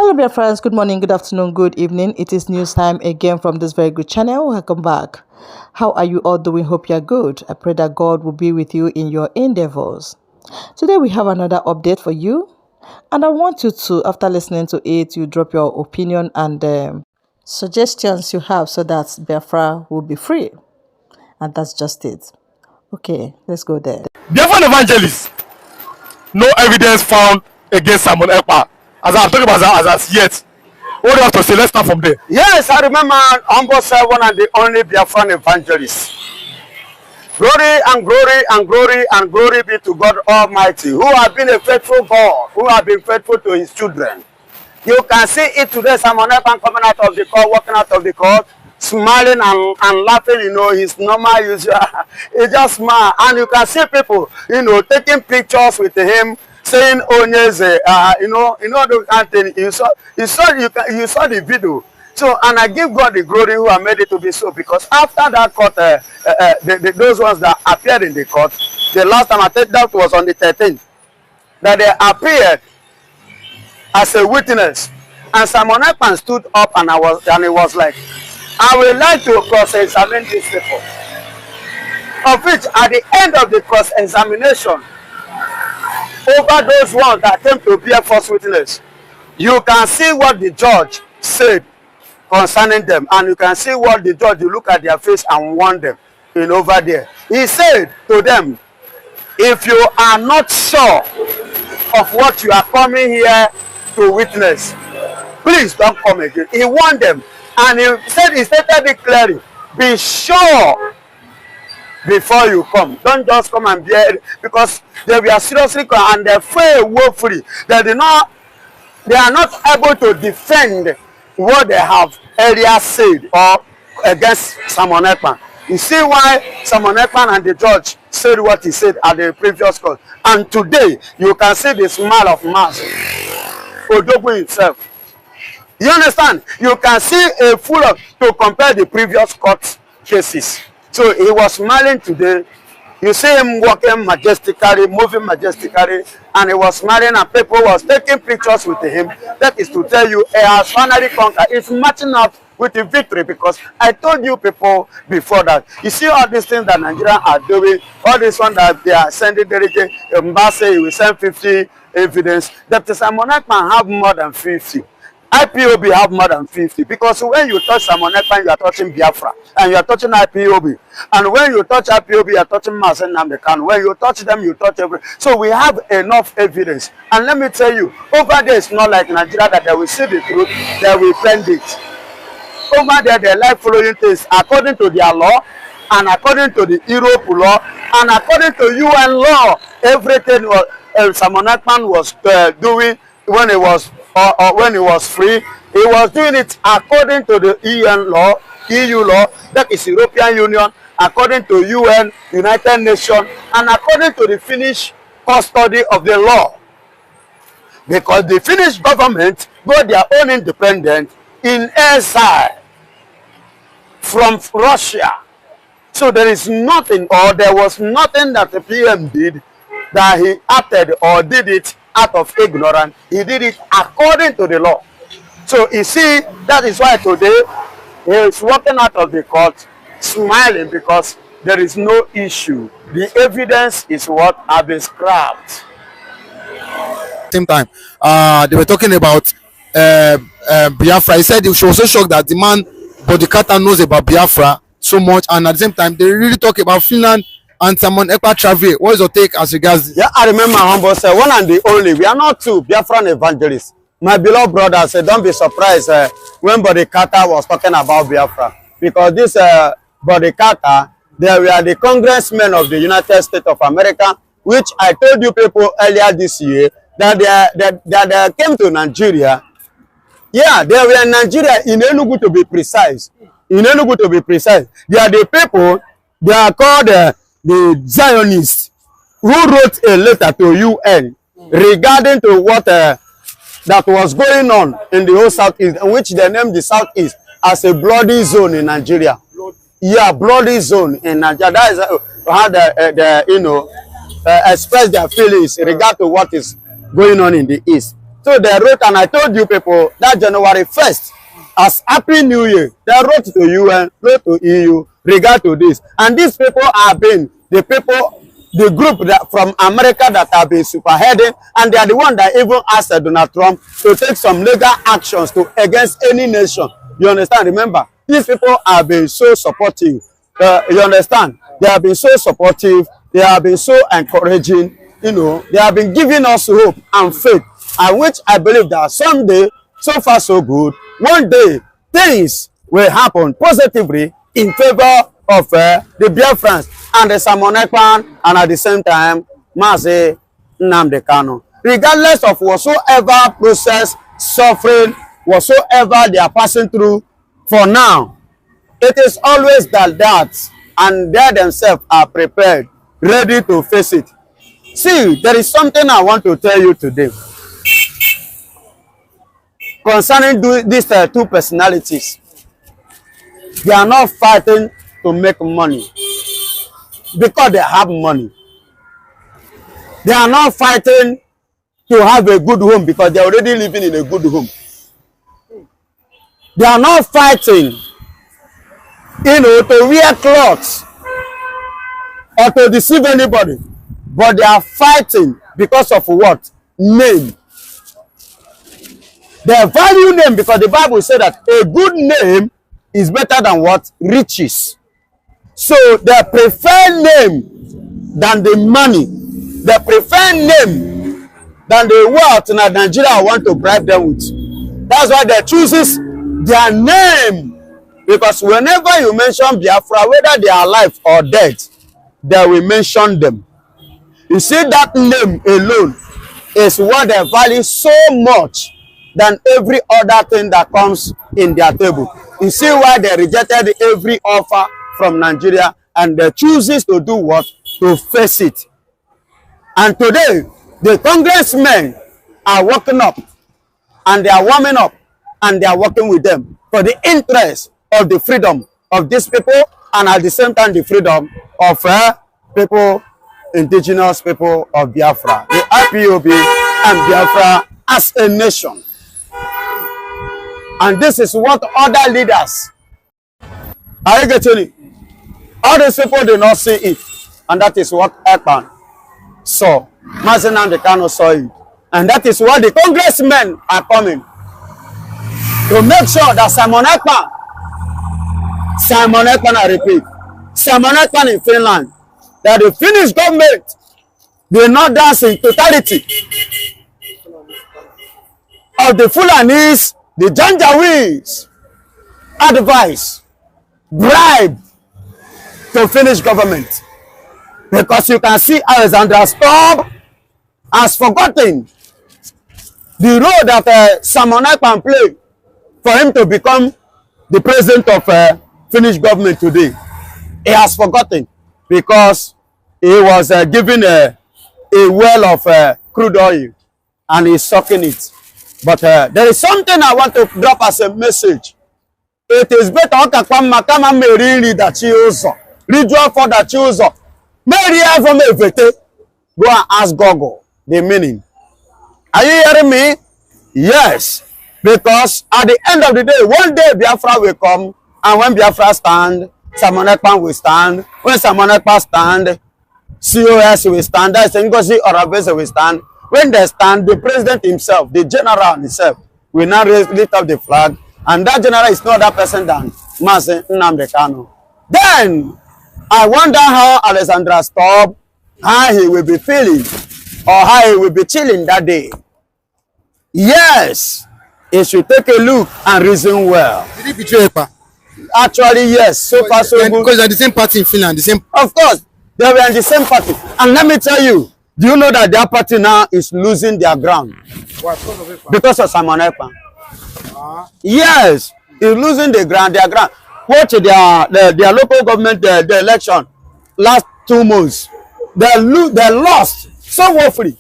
Hello, dear friends. Good morning, good afternoon, good evening. It is news time again from this very good channel. Welcome back. How are you all doing? Hope you're good. I pray that God will be with you in your endeavors. Today, we have another update for you. And I want you to, after listening to it, you drop your opinion and suggestions you have so that Biafra will be free. And that's just it. Okay, let's go there. Biafran evangelists, no evidence found against Simon Ekpa. As I'm talking about as yet. What do you have to say? Let's start from there. Yes, I remember humble servant and the only Biafran evangelist. Glory and glory and glory and glory be to God Almighty, who has been a faithful God, who has been faithful to his children. You can see it today, Simon Ekpa coming out of the court, walking out of the court, smiling and laughing, his normal usual. He just smile. And you can see people, taking pictures with him, saying Onyeze, the kind of thing. You saw the video. So, and I give God the glory who have made it to be so, because after that court, those ones that appeared in the court, the last time I think that was on the 13th, that they appeared as a witness, and Simon Ekpa stood up and he was like, I would like to cross-examine these people. Of which, at the end of the cross-examination, over those ones that came to be a false witness, you can see what the judge said concerning them, and you can see what the judge, you look at their face and warn them over there. He said to them, if you are not sure of what you are coming here to witness, please don't come again. He warned them, and he stated it clearly, be sure before you come. Don't just come and bear it, because they were seriously and they fell woefully. They are not able to defend what they have earlier said or against Simon Ekpa. You see why Simon Ekpa and the judge said what he said at the previous court. And today you can see the smile of Mass Odogwu himself. You understand? You can see a full of to compare the previous court cases. So he was smiling today. You see him walking majestically, moving majestically, and he was smiling, and people was taking pictures with him. That is to tell you, he has finally conquered. It's matching up with the victory, because I told you people before that. You see all these things that Nigeria are doing, all this one that they are sending, Mbase, he will send 50 evidence. Dr. Simon Ekpa have more than 50. IPOB have more than 50, because when you touch Simon Ekpa, you are touching Biafra, and you are touching IPOB. And when you touch IPOB, you are touching Mass and Namdekan. When you touch them, you touch everything. So we have enough evidence. And let me tell you, over there it's not like Nigeria that they will see the truth, they will bend it. Over there, they like following things according to their law, and according to the Europe law, and according to UN law. Everything Simon Ekpa was doing when he was when he was free, he was doing it according to the EU law, that is European Union, according to UN, United Nations, and according to the Finnish custody of the law. Because the Finnish government got their own independence in exile from Russia. So there is nothing, or there was nothing that the PM did that he acted or did it out of ignorance. He did it according to the law. So you see, that is why today he is walking out of the court smiling, because there is no issue. The evidence is what has been scrapped. Same time, they were talking about Biafra. He said he was so shocked that the man Bodikata knows about Biafra so much, and at the same time they really talk about Finland and Simon Ekpa travel. What is your take as regards? Yeah, I remember humble said, one and the only. We are not two Biafran evangelists. My beloved brother said, don't be surprised when Bodikata was talking about Biafra, because this Bodikata, they were the congressmen of the United States of America, which I told you people earlier this year that they came to Nigeria. Yeah, they were in Nigeria, in Enugu to be precise. In Enugu to be precise. They are the people, they are called the Zionists, who wrote a letter to UN regarding to what that was going on in the whole Southeast, in which they named the Southeast as a bloody zone in Nigeria. Yeah, bloody zone in Nigeria. That is how they express their feelings in regard to what is going on in the East. So they wrote, and I told you people that January 1st, as Happy New Year, they wrote to UN, wrote to EU regard to this. And these people have been the people, the group that from America that have been superheading, and they are the one that even asked Donald Trump to take some legal actions to against any nation. You understand? Remember, these people have been so supportive. You understand? They have been so supportive. They have been so encouraging. You know, they have been giving us hope and faith, and which I believe that someday, so far so good, one day things will happen positively in favor of the Biafrans and the Simon Ekpa, and at the same time, Mazi Nnamdi Kanu. Regardless of whatsoever process, suffering, whatsoever they are passing through, for now, it is always that, and they themselves are prepared, ready to face it. See, there is something I want to tell you today concerning these two personalities. They are not fighting to make money because they have money. They are not fighting to have a good home because they are already living in a good home. They are not fighting, you know, to wear clothes or to deceive anybody, but they are fighting because of what? Name. They value name because the Bible said that a good name is better than what? Riches. So they prefer name than the money. They prefer name than the wealth that Nigeria want to bribe them with. That's why they chooses their name. Because whenever you mention Biafra, whether they are alive or dead, they will mention them. You see, that name alone is what they value so much than every other thing that comes in their table. You see why they rejected every offer from Nigeria, and they chooses to do what? To face it. And today, the congressmen are waking up, and they are warming up, and they are working with them for the interest of the freedom of these people, and at the same time the freedom of people, indigenous people of Biafra, the IPOB and Biafra as a nation. And this is what other leaders are getting it. All these people do not see it, and that is what Ekpa saw. Mazi Nnamdi Kanu saw it, and that is what the congressmen are coming to make sure that Simon Ekpa, I repeat, Simon Ekpa in Finland, that the Finnish government will not dance in totality of the Fulanis, the Janjaweeds, advice, bribe to Finnish government. Because you can see Alexander Stubb has forgotten the role that Simon Ekpa played for him to become the president of Finnish government today. He has forgotten because he was given a well of crude oil and he's sucking it. But there is something I want to drop as a message. It is better that you also ritual for that you also from go and ask Google the meaning. Are you hearing me? Yes. Because at the end of the day, one day Biafra will come, and when Biafra stand, Simon Ekpa will stand. When Simon Ekpa stand, COS will stand. That's Ngozi Oravese will stand. When they stand, the president himself, the general himself, will now lift up the flag, and that general is no other person than Mazi Nnamdi Kanu. Then I wonder how Alexander Stubb, how he will be feeling, or how he will be chilling that day. Yes, he should take a look and reason well. Did he betray Ekpa? Actually, yes. So far, so good. Because they're the same party in Finland, the same. Of course, they were in the same party. And let me tell you, do you know that their party now is losing their ground? What? Because of Simon Ekpa. Yes, he's losing their ground. Watch their local government, the election last 2 months. They lost so woefully.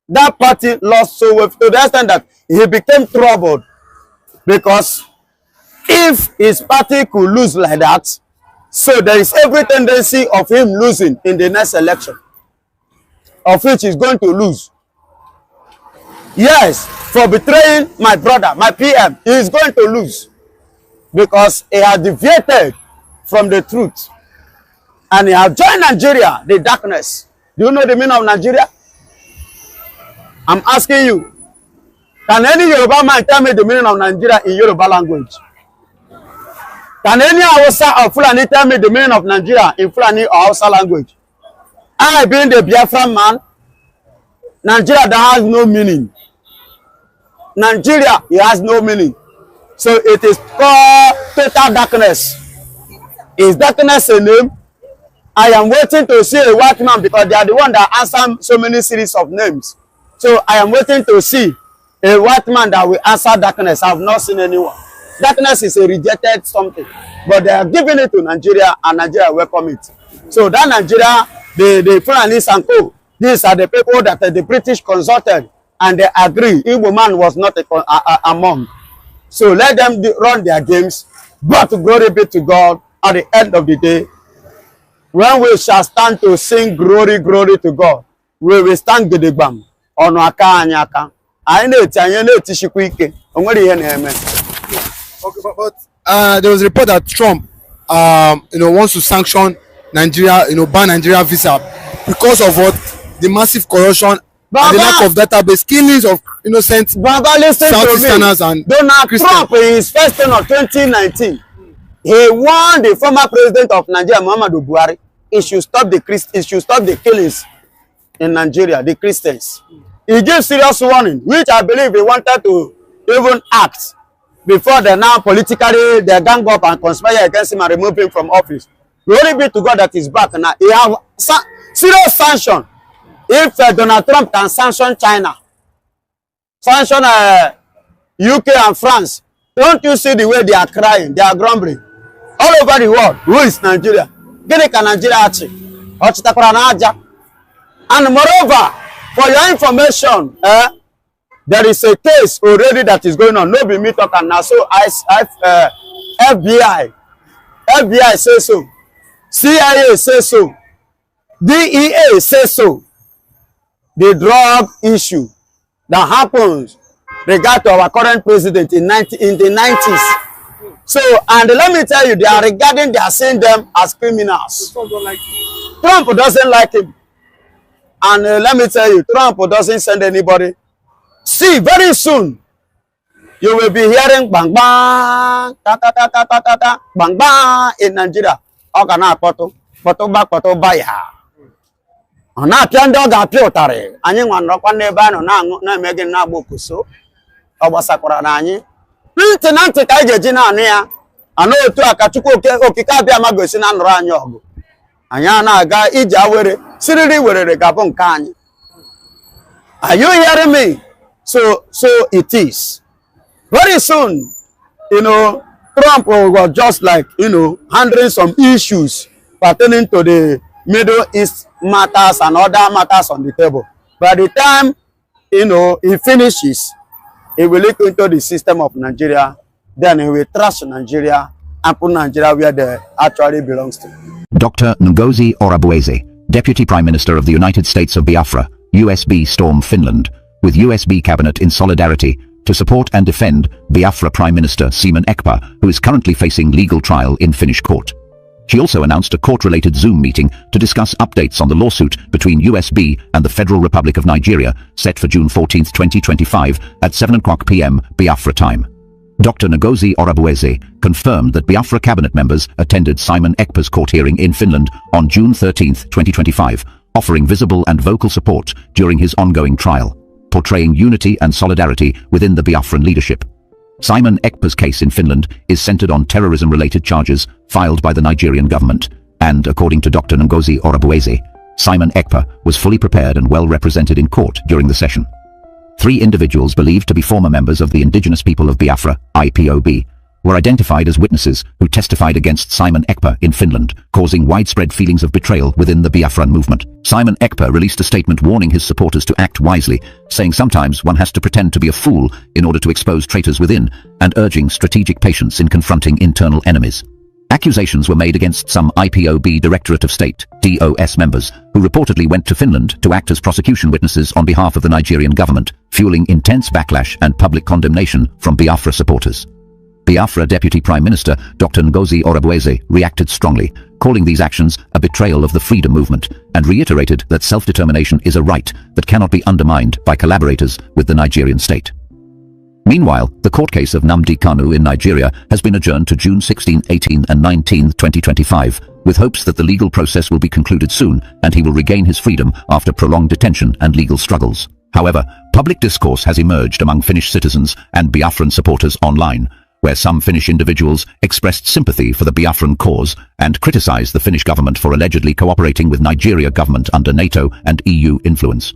That party lost so woefully to the extent that he became troubled. Because if his party could lose like that, so there is every tendency of him losing in the next election, of which he's going to lose. Yes, for betraying my brother, my PM. He is going to lose because he has deviated from the truth. And he has joined Nigeria, the darkness. Do you know the meaning of Nigeria? I'm asking you. Can any Yoruba man tell me the meaning of Nigeria in Yoruba language? Can any Hausa or Fulani tell me the meaning of Nigeria in Fulani or Hausa language? I being the Biafran man, Nigeria that has no meaning. Nigeria, it has no meaning. So it is called total darkness. Is darkness a name? I am waiting to see a white man because they are the one that answer so many series of names. So I am waiting to see a white man that will answer darkness. I have not seen anyone. Darkness is a rejected something. But they are giving it to Nigeria and Nigeria welcome it. So that Nigeria, the Fulanis and co, these are the people that the British consulted and they agree. Igbo man was not among. So let them run their games. But glory be to God at the end of the day. When we shall stand to sing glory, glory to God, we will stand gidigbam on aka anyaka. I know it's Tishikwike. Okay, but there was a report that Trump, wants to sanction Nigeria, ban Nigeria visa because of what the massive corruption Baba, and the lack of database, killings of innocent Baba, listen Southeasterners to me. and Donald Christians. Trump in his first term of 2019, he warned the former president of Nigeria, Muhammadu Buhari, he should stop the killings in Nigeria, the Christians. He gave serious warning, which I believe he wanted to even act before they now politically they gang up and conspire against him and remove him from office. Glory be to God that he's back now. He have serious sanction. If Donald Trump can sanction China, sanction UK and France, don't you see the way they are crying? They are grumbling all over the world. Who is Nigeria? Gini ka Nigeria achi? Ochitakwara na aja. And moreover, for your information, there is a case already that is going on. No be me talking now. So FBI say so, CIA say so, DEA say so. The drug issue that happens regard to our current president in the 90s. So, and let me tell you, they are seeing them as criminals. Trump doesn't like him. And let me tell you, Trump doesn't send anybody. See, very soon, you will be hearing bang bang, ta ta ta ta ta ta ta, bang bang in Nigeria. Okana poto baya. Ona piando ga piotare. Anyi nwanrokwa n'ebe ano na emege na agbokuso. Ogbasakwara na anyi. Ntị ka eji na anụ ya. Anụ otu aka Chukwu okike abịa magosi na nụrụ anyị ọgụ. Anyị na-aga ije awere, siriri werere gabụ nke anyị. Are you hearing me? So it is. Very soon, Trump was just like, handling some issues pertaining to the Middle East matters and other matters on the table. By the time, he finishes, he will look into the system of Nigeria, then he will trash Nigeria and put Nigeria where they actually belongs to. Dr. Ngozi Orabueze, Deputy Prime Minister of the United States of Biafra, USB storm Finland, with USB cabinet in solidarity to support and defend Biafra Prime Minister Simon Ekpa, who is currently facing legal trial in Finnish court. She also announced a court-related Zoom meeting to discuss updates on the lawsuit between USB and the Federal Republic of Nigeria, set for June 14, 2025 at 7 p.m. Biafra time. Dr. Ngozi Orabueze confirmed that Biafra cabinet members attended Simon Ekpa's court hearing in Finland on June 13, 2025, offering visible and vocal support during his ongoing trial, portraying unity and solidarity within the Biafran leadership. Simon Ekpa's case in Finland is centered on terrorism-related charges filed by the Nigerian government, and according to Dr. Ngozi Orabueze, Simon Ekpa was fully prepared and well represented in court during the session. 3 individuals believed to be former members of the Indigenous People of Biafra, IPOB, were identified as witnesses who testified against Simon Ekpa in Finland, causing widespread feelings of betrayal within the Biafran movement. Simon Ekpa released a statement warning his supporters to act wisely, saying sometimes one has to pretend to be a fool in order to expose traitors within, and urging strategic patience in confronting internal enemies. Accusations were made against some IPOB Directorate of State (DOS) members who reportedly went to Finland to act as prosecution witnesses on behalf of the Nigerian government, fueling intense backlash and public condemnation from Biafra supporters. Biafra Deputy Prime Minister Dr. Ngozi Orabueze reacted strongly, calling these actions a betrayal of the freedom movement, and reiterated that self-determination is a right that cannot be undermined by collaborators with the Nigerian state. Meanwhile, the court case of Nnamdi Kanu in Nigeria has been adjourned to June 16, 18 and 19, 2025, with hopes that the legal process will be concluded soon and he will regain his freedom after prolonged detention and legal struggles. However, public discourse has emerged among Finnish citizens and Biafran supporters online, where some Finnish individuals expressed sympathy for the Biafran cause and criticized the Finnish government for allegedly cooperating with Nigeria government under NATO and EU influence.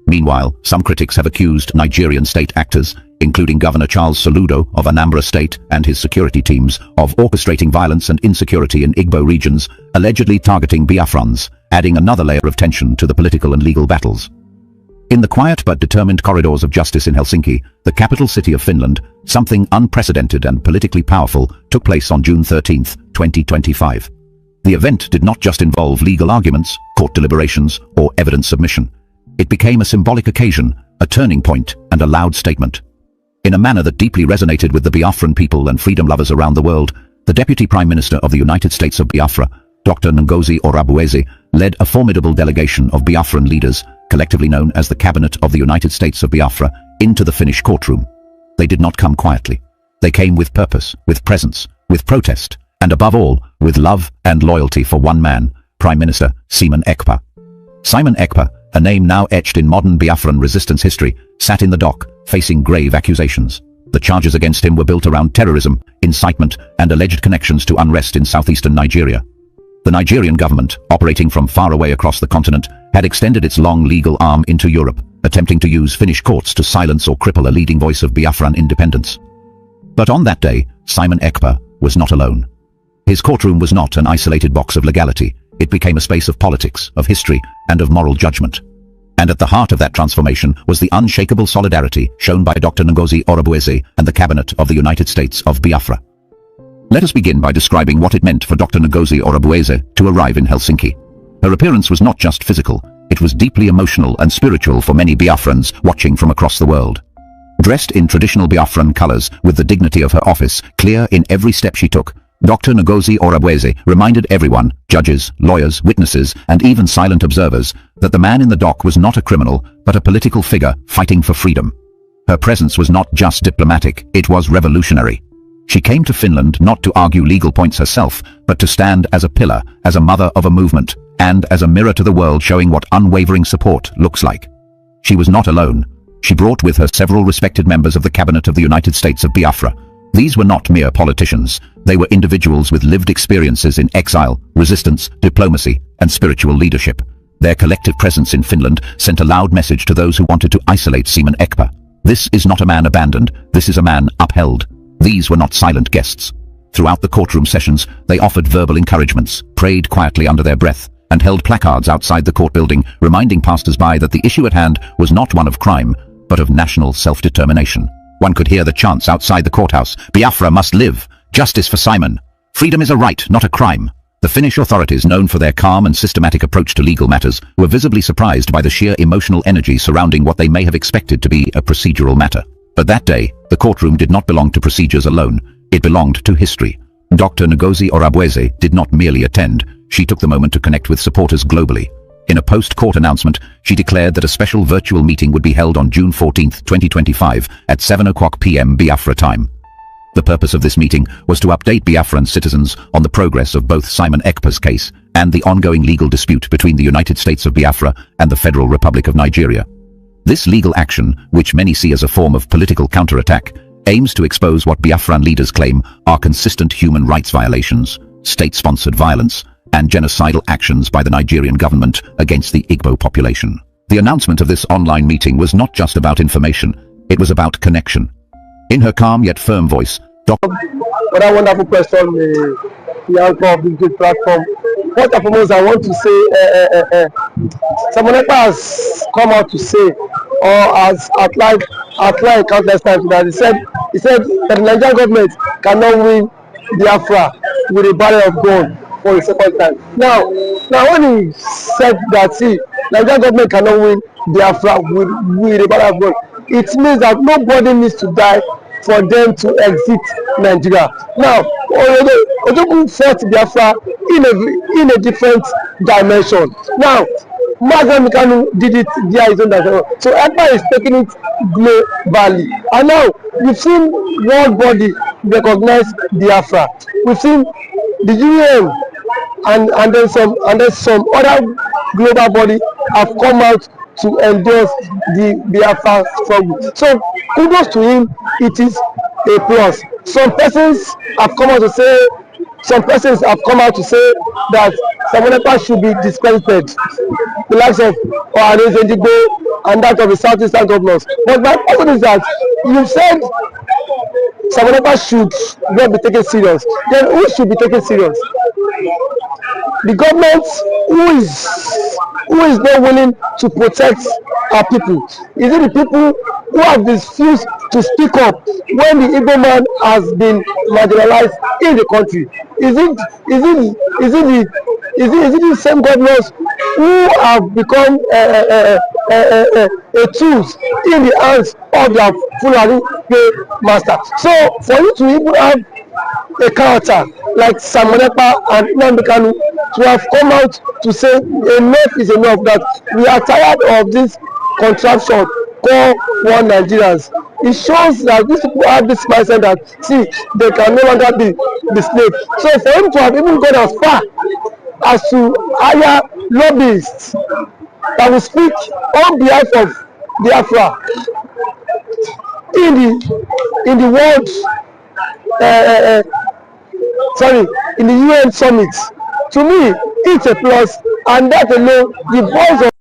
Meanwhile, some critics have accused Nigerian state actors, including Governor Charles Soludo of Anambra State and his security teams, of orchestrating violence and insecurity in Igbo regions, allegedly targeting Biafrans, adding another layer of tension to the political and legal battles. In the quiet but determined corridors of justice in Helsinki, the capital city of Finland, something unprecedented and politically powerful took place on June 13, 2025. The event did not just involve legal arguments, court deliberations, or evidence submission. It became a symbolic occasion, a turning point, and a loud statement. In a manner that deeply resonated with the Biafran people and freedom lovers around the world, the Deputy Prime Minister of the United States of Biafra, Dr. Ngozi Orabueze, led a formidable delegation of Biafran leaders, collectively known as the Cabinet of the United States of Biafra, into the Finnish courtroom. They did not come quietly. They came with purpose, with presence, with protest, and above all, with love and loyalty for one man, Prime Minister Simon Ekpa. Simon Ekpa, a name now etched in modern Biafran resistance history, sat in the dock, facing grave accusations. The charges against him were built around terrorism, incitement, and alleged connections to unrest in southeastern Nigeria. The Nigerian government, operating from far away across the continent, had extended its long legal arm into Europe, attempting to use Finnish courts to silence or cripple a leading voice of Biafran independence. But on that day, Simon Ekpa was not alone. His courtroom was not an isolated box of legality. It became a space of politics, of history, and of moral judgment. And at the heart of that transformation was the unshakable solidarity shown by Dr. Ngozi Orabueze and the Cabinet of the United States of Biafra. Let us begin by describing what it meant for Dr. Ngozi Orabueze to arrive in Helsinki. Her appearance was not just physical, it was deeply emotional and spiritual for many Biafrans watching from across the world. Dressed in traditional Biafran colors with the dignity of her office clear in every step she took, Dr. Ngozi Orabueze reminded everyone, judges, lawyers, witnesses, and even silent observers, that the man in the dock was not a criminal, but a political figure fighting for freedom. Her presence was not just diplomatic, it was revolutionary. She came to Finland not to argue legal points herself, but to stand as a pillar, as a mother of a movement, and as a mirror to the world showing what unwavering support looks like. She was not alone. She brought with her several respected members of the Cabinet of the United States of Biafra. These were not mere politicians. They were individuals with lived experiences in exile, resistance, diplomacy, and spiritual leadership. Their collective presence in Finland sent a loud message to those who wanted to isolate Simon Ekpa. This is not a man abandoned, this is a man upheld. These were not silent guests. Throughout the courtroom sessions, they offered verbal encouragements, prayed quietly under their breath, and held placards outside the court building, reminding passers-by that the issue at hand was not one of crime, but of national self-determination. One could hear the chants outside the courthouse: "Biafra must live! Justice for Simon! Freedom is a right, not a crime!" The Finnish authorities, known for their calm and systematic approach to legal matters, were visibly surprised by the sheer emotional energy surrounding what they may have expected to be a procedural matter. But that day, the courtroom did not belong to procedures alone. It belonged to history. Dr. Ngozi Orabueze did not merely attend. She took the moment to connect with supporters globally. In a post-court announcement, she declared that a special virtual meeting would be held on June 14, 2025, at 7:00 p.m. Biafra time. The purpose of this meeting was to update Biafran citizens on the progress of both Simon Ekpa's case and the ongoing legal dispute between the United States of Biafra and the Federal Republic of Nigeria. This legal action, which many see as a form of political counterattack, aims to expose what Biafran leaders claim are consistent human rights violations, state-sponsored violence, and genocidal actions by the Nigerian government against the Igbo population. The announcement of this online meeting was not just about information, it was about connection. In her calm yet firm voice, What a wonderful question, the anchor of this good platform. First and foremost, I want to say, someone has come out to say, or has outlined countless times that he said that the Nigerian government cannot win Biafra. with a barrel of gun for the second time. Now when he said that, see, Nigerian government cannot win Biafra with a barrel of gun, it means that nobody needs to die for them to exit Nigeria. Now, Ojukwu fought Biafra in a different dimension. Now, Mazen Kanu did it via his own dimension. So Ekpa is taking it globally. And now, we've seen world body recognize Biafra. We've seen the UN and then some other global body have come out to endorse the Biafra struggle. So kudos to him, it is a plus. Some persons have come out to say that Samuel Ekpa should be discredited, the likes of Ohanes Ndigbo and that of the southeastern governors. But my question is that you said Samuel Ekpa should not be taken serious. Then who should be taken serious? The government who is not willing to protect our people? Is it the people who have refused to speak up when the Igbo man has been marginalized in the country? Is it the same governors who have become a tools in the hands of their Fulani master? So for you to even have a character like Samuel Ekpa and Nnamdi Kanu to have come out to say enough is enough, that we are tired of this contraption called one Nigerians. It shows that these people have this mindset that, see, they can no longer be slave. So for him to have even gone as far as to hire lobbyists that will speak on behalf of Biafra in the world in the UN summit, to me it's a plus, and that alone, the voice of